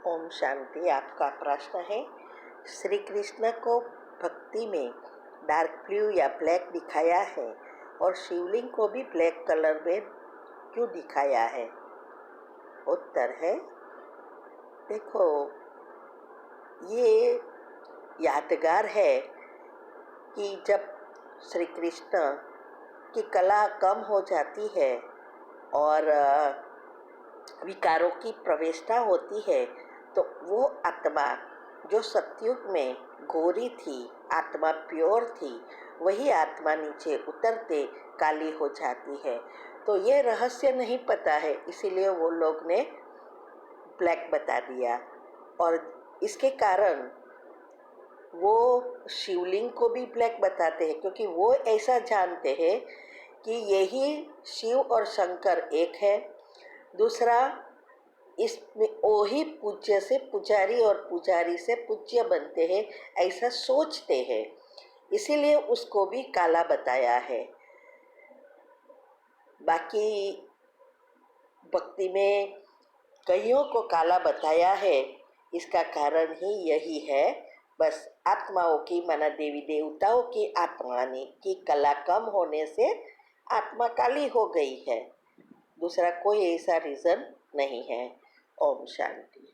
ओम शांति। आपका प्रश्न है, श्री कृष्ण को भक्ति में डार्क ब्लू या ब्लैक दिखाया है और शिवलिंग को भी ब्लैक कलर में क्यों दिखाया है? उत्तर है, देखो, ये यादगार है कि जब श्री कृष्ण की कला कम हो जाती है और विकारों की प्रवेशता होती है, तो वो आत्मा जो सतयुग में गोरी थी, आत्मा प्योर थी, वही आत्मा नीचे उतरते काली हो जाती है। तो ये रहस्य नहीं पता है, इसीलिए वो लोग ने ब्लैक बता दिया। और इसके कारण वो शिवलिंग को भी ब्लैक बताते हैं, क्योंकि वो ऐसा जानते हैं कि यही शिव और शंकर एक है। दूसरा, इसमें वही पूज्य से पुजारी और पुजारी से पूज्य बनते हैं, ऐसा सोचते हैं, इसीलिए उसको भी काला बताया है। बाकी भक्ति में कईयों को काला बताया है, इसका कारण ही यही है, बस आत्माओं की, माना देवी देवताओं की आत्मा की कला कम होने से आत्मा काली हो गई है। दूसरा कोई ऐसा रीज़न नहीं है। ओम शांति।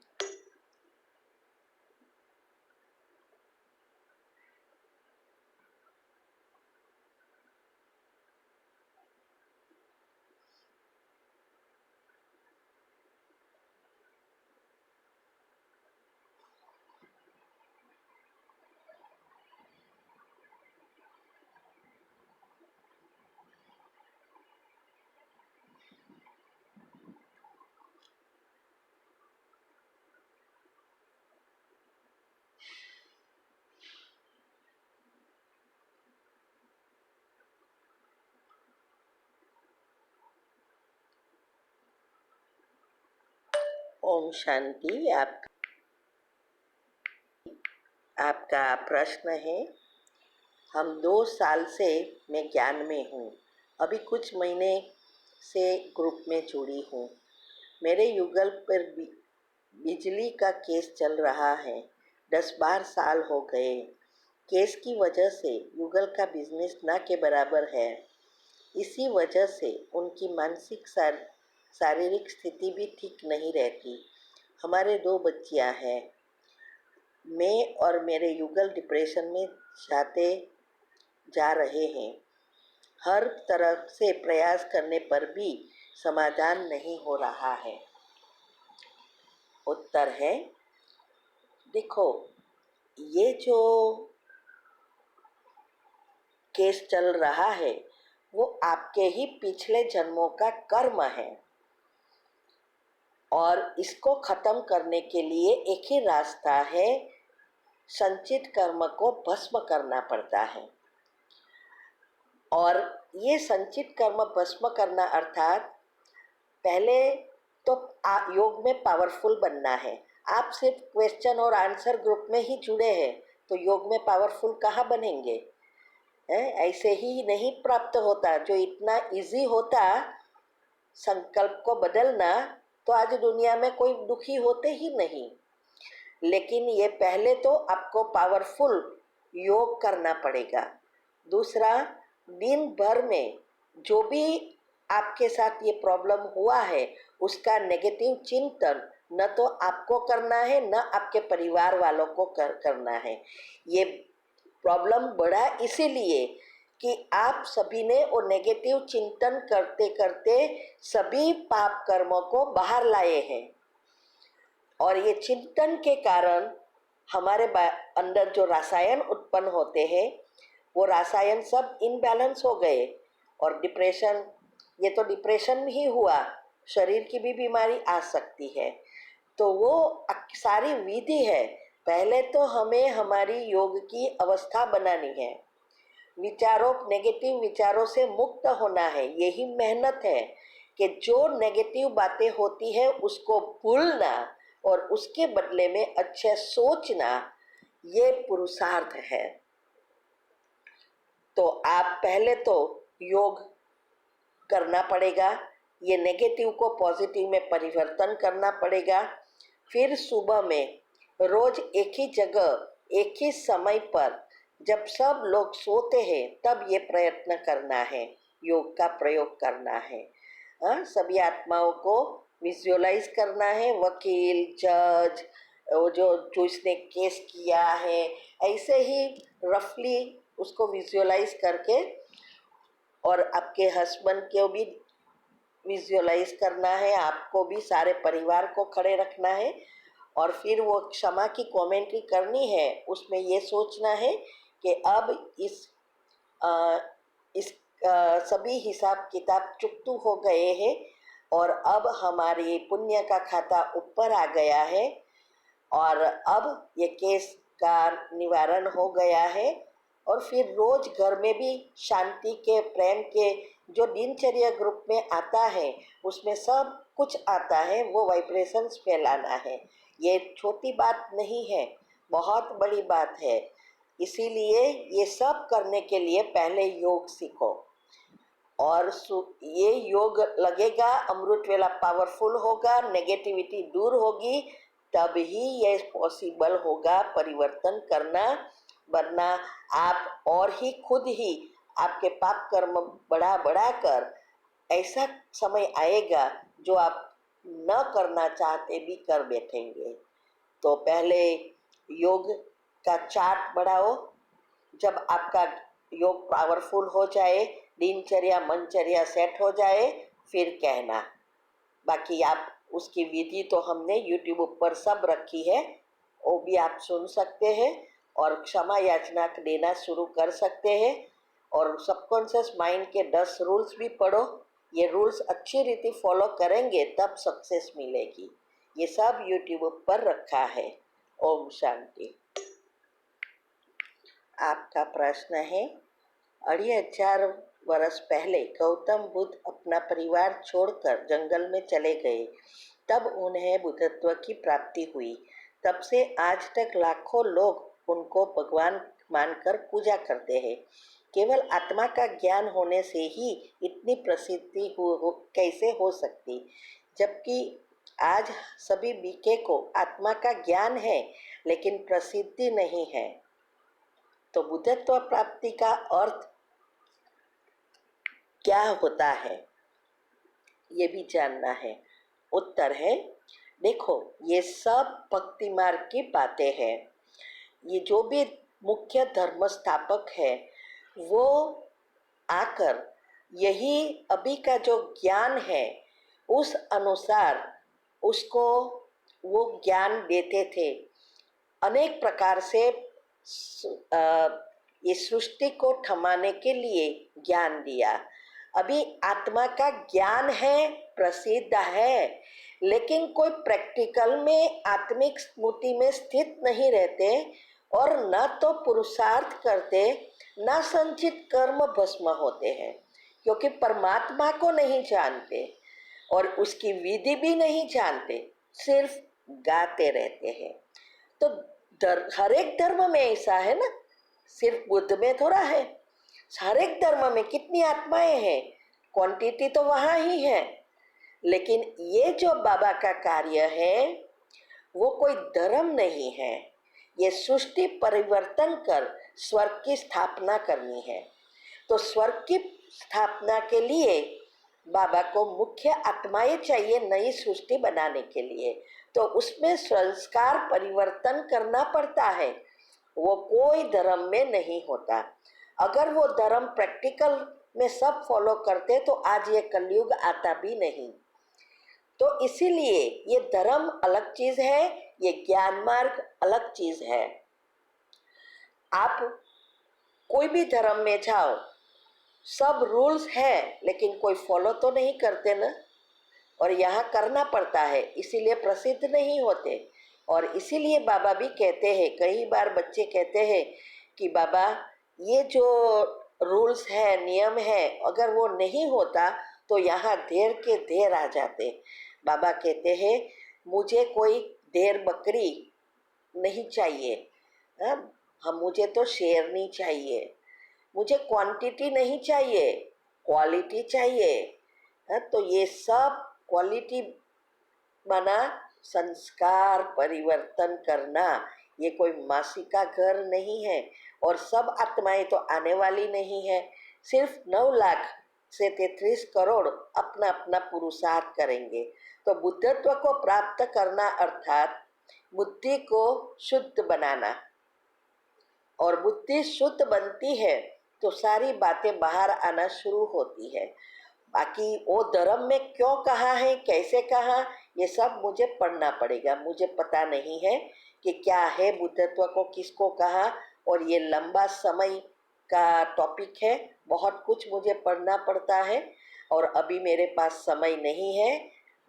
ओम शांति। आपका प्रश्न है, हम 2 साल से मैं ज्ञान में हूँ, अभी कुछ महीने से ग्रुप में जुड़ी हूँ। मेरे युगल पर बिजली का केस चल रहा है, 10-12 साल हो गए। केस की वजह से युगल का बिजनेस ना के बराबर है। इसी वजह से उनकी मानसिक शारीरिक स्थिति भी ठीक नहीं रहती। हमारे 2 बच्चियां हैं। मैं और मेरे युगल डिप्रेशन में जा रहे हैं। हर तरह से प्रयास करने पर भी समाधान नहीं हो रहा है। उत्तर है, देखो, ये जो केस चल रहा है वो आपके ही पिछले जन्मों का कर्म है, और इसको खत्म करने के लिए एक ही रास्ता है, संचित कर्म को भस्म करना पड़ता है। और ये संचित कर्म भस्म करना अर्थात पहले तो योग में पावरफुल बनना है। आप सिर्फ क्वेश्चन और आंसर ग्रुप में ही जुड़े हैं, तो योग में पावरफुल कहाँ बनेंगे? ऐसे ही नहीं प्राप्त होता। जो इतना इजी होता संकल्प को बदलना, तो आज दुनिया में कोई दुखी होते ही नहीं। लेकिन ये पहले तो आपको पावरफुल योग करना पड़ेगा। दूसरा, दिन भर में जो भी आपके साथ ये प्रॉब्लम हुआ है उसका नेगेटिव चिंतन न तो आपको करना है, न आपके परिवार वालों को करना है। ये प्रॉब्लम बढ़ा इसीलिए कि आप सभी ने वो नेगेटिव चिंतन करते करते सभी पाप कर्मों को बाहर लाए हैं, और ये चिंतन के कारण हमारे अंदर जो रसायन उत्पन्न होते हैं वो रसायन सब इनबैलेंस हो गए, और डिप्रेशन, ये तो डिप्रेशन ही हुआ, शरीर की भी बीमारी आ सकती है। तो वो सारी विधि है। पहले तो हमें हमारी योग की अवस्था बनानी है, विचारों, नेगेटिव विचारों से मुक्त होना है। यही मेहनत है कि जो नेगेटिव बातें होती है उसको भूलना और उसके बदले में अच्छा सोचना, ये पुरुषार्थ है। तो आप पहले तो योग करना पड़ेगा, ये नेगेटिव को पॉजिटिव में परिवर्तन करना पड़ेगा, फिर सुबह में रोज एक ही जगह एक ही समय पर जब सब लोग सोते हैं तब ये प्रयत्न करना है, योग का प्रयोग करना है। सभी आत्माओं को विजुअलाइज करना है, वकील, जज, वो जो इसने केस किया है, ऐसे ही रफली उसको विजुअलाइज करके, और आपके हस्बैंड को भी विजुअलाइज करना है, आपको भी सारे परिवार को खड़े रखना है, और फिर वो क्षमा की कमेंट्री करनी है। उसमें ये सोचना है कि अब इस सभी हिसाब किताब चुकतू हो गए हैं और अब हमारी पुण्य का खाता ऊपर आ गया है और अब ये केस का निवारण हो गया है। और फिर रोज घर में भी शांति के, प्रेम के जो दिनचर्या ग्रुप में आता है उसमें सब कुछ आता है, वो वाइब्रेशंस फैलाना है। ये छोटी बात नहीं है, बहुत बड़ी बात है। इसीलिए ये सब करने के लिए पहले योग सीखो, और ये योग लगेगा, अमृत वेला पावरफुल होगा, नेगेटिविटी दूर होगी, तब ही ये पॉसिबल होगा परिवर्तन करना। वरना आप और ही खुद ही आपके पाप कर्म बढ़ा कर ऐसा समय आएगा जो आप न करना चाहते भी कर बैठेंगे। तो पहले योग का चार्ट बढ़ाओ, जब आपका योग पावरफुल हो जाए, दिनचर्या मनचर्या सेट हो जाए, फिर कहना। बाकी आप उसकी विधि तो हमने यूट्यूब पर सब रखी है, वो भी आप सुन सकते हैं और क्षमा याचना देना शुरू कर सकते हैं। और सबकॉन्शियस माइंड के 10 रूल्स भी पढ़ो, ये रूल्स अच्छी रीति फॉलो करेंगे तब सक्सेस मिलेगी। ये सब यूट्यूब पर रखा है। ओम शांति। आपका प्रश्न है, 2500 वर्ष पहले गौतम बुद्ध अपना परिवार छोड़कर जंगल में चले गए, तब उन्हें बुद्धत्व की प्राप्ति हुई। तब से आज तक लाखों लोग उनको भगवान मानकर पूजा करते हैं। केवल आत्मा का ज्ञान होने से ही इतनी प्रसिद्धि कैसे हो सकती, जबकि आज सभी बीके को आत्मा का ज्ञान है लेकिन प्रसिद्धि नहीं है। तो बुद्धत्व प्राप्ति का अर्थ क्या होता है, ये भी जानना है। उत्तर है, देखो ये सब भक्ति मार्ग की बातें हैं। ये जो भी मुख्य धर्म स्थापक है वो आकर यही अभी का जो ज्ञान है उस अनुसार उसको वो ज्ञान देते थे। अनेक प्रकार से ये सृष्टि को थमाने के लिए ज्ञान दिया। अभी आत्मा का ज्ञान है, प्रसिद्ध है, लेकिन कोई प्रैक्टिकल में आत्मिक स्मृति में स्थित नहीं रहते और न तो पुरुषार्थ करते, न संचित कर्म भस्म होते हैं, क्योंकि परमात्मा को नहीं जानते और उसकी विधि भी नहीं जानते, सिर्फ गाते रहते हैं। तो हर एक धर्म में ऐसा है ना, सिर्फ बुद्ध में थोड़ा है। हर एक धर्म में कितनी आत्माएं हैं, क्वांटिटी तो वहाँ ही है, लेकिन ये जो बाबा का कार्य है वो कोई धर्म नहीं है, ये सृष्टि परिवर्तन कर स्वर्ग की स्थापना करनी है। तो स्वर्ग की स्थापना के लिए बाबा को मुख्य आत्माएं चाहिए नई सृष्टि बनाने के लिए, तो उसमें संस्कार परिवर्तन करना पड़ता है। वो कोई धर्म में नहीं होता। अगर वो धर्म प्रैक्टिकल में सब फॉलो करते तो आज ये कलयुग आता भी नहीं। तो इसीलिए ये धर्म अलग चीज है, ये ज्ञान मार्ग अलग चीज है। आप कोई भी धर्म में जाओ, सब रूल्स है लेकिन कोई फॉलो तो नहीं करते ना, और यहाँ करना पड़ता है, इसीलिए प्रसिद्ध नहीं होते। और इसीलिए बाबा भी कहते हैं, कई बार बच्चे कहते हैं कि बाबा ये जो रूल्स है, नियम है, अगर वो नहीं होता तो यहाँ ढेर के ढेर आ जाते। बाबा कहते हैं मुझे कोई ढेर बकरी नहीं चाहिए, मुझे तो शेरनी चाहिए, मुझे क्वांटिटी नहीं चाहिए, क्वालिटी चाहिए। तो ये सब क्वालिटी बना संस्कार परिवर्तन करना ये कोई मासी का घर नहीं है, और सब आत्माएं तो आने वाली नहीं है। सिर्फ 9 लाख से 33 करोड़ अपना अपना पुरुषार्थ करेंगे। तो बुद्धत्व को प्राप्त करना अर्थात बुद्धि को शुद्ध बनाना, और बुद्धि शुद्ध बनती है तो सारी बातें बाहर आना शुरू होती है। बाकी वो धर्म में क्यों कहा है, कैसे कहा, ये सब मुझे पढ़ना पड़ेगा। मुझे पता नहीं है कि क्या है बुद्धत्व को किसको कहा, और ये लंबा समय का टॉपिक है, बहुत कुछ मुझे पढ़ना पड़ता है और अभी मेरे पास समय नहीं है।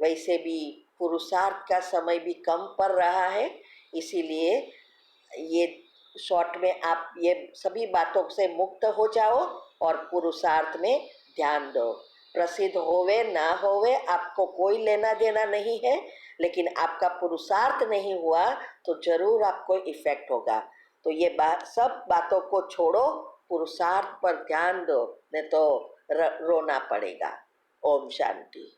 वैसे भी पुरुषार्थ का समय भी कम पड़ रहा है, इसीलिए ये शॉर्ट में आप ये सभी बातों से मुक्त हो जाओ और पुरुषार्थ में ध्यान दो। प्रसिद्ध होवे ना होवे आपको कोई लेना देना नहीं है, लेकिन आपका पुरुषार्थ नहीं हुआ तो जरूर आपको इफेक्ट होगा। तो ये सब बातों को छोड़ो, पुरुषार्थ पर ध्यान दो, नहीं तो रोना पड़ेगा। ओम शांति।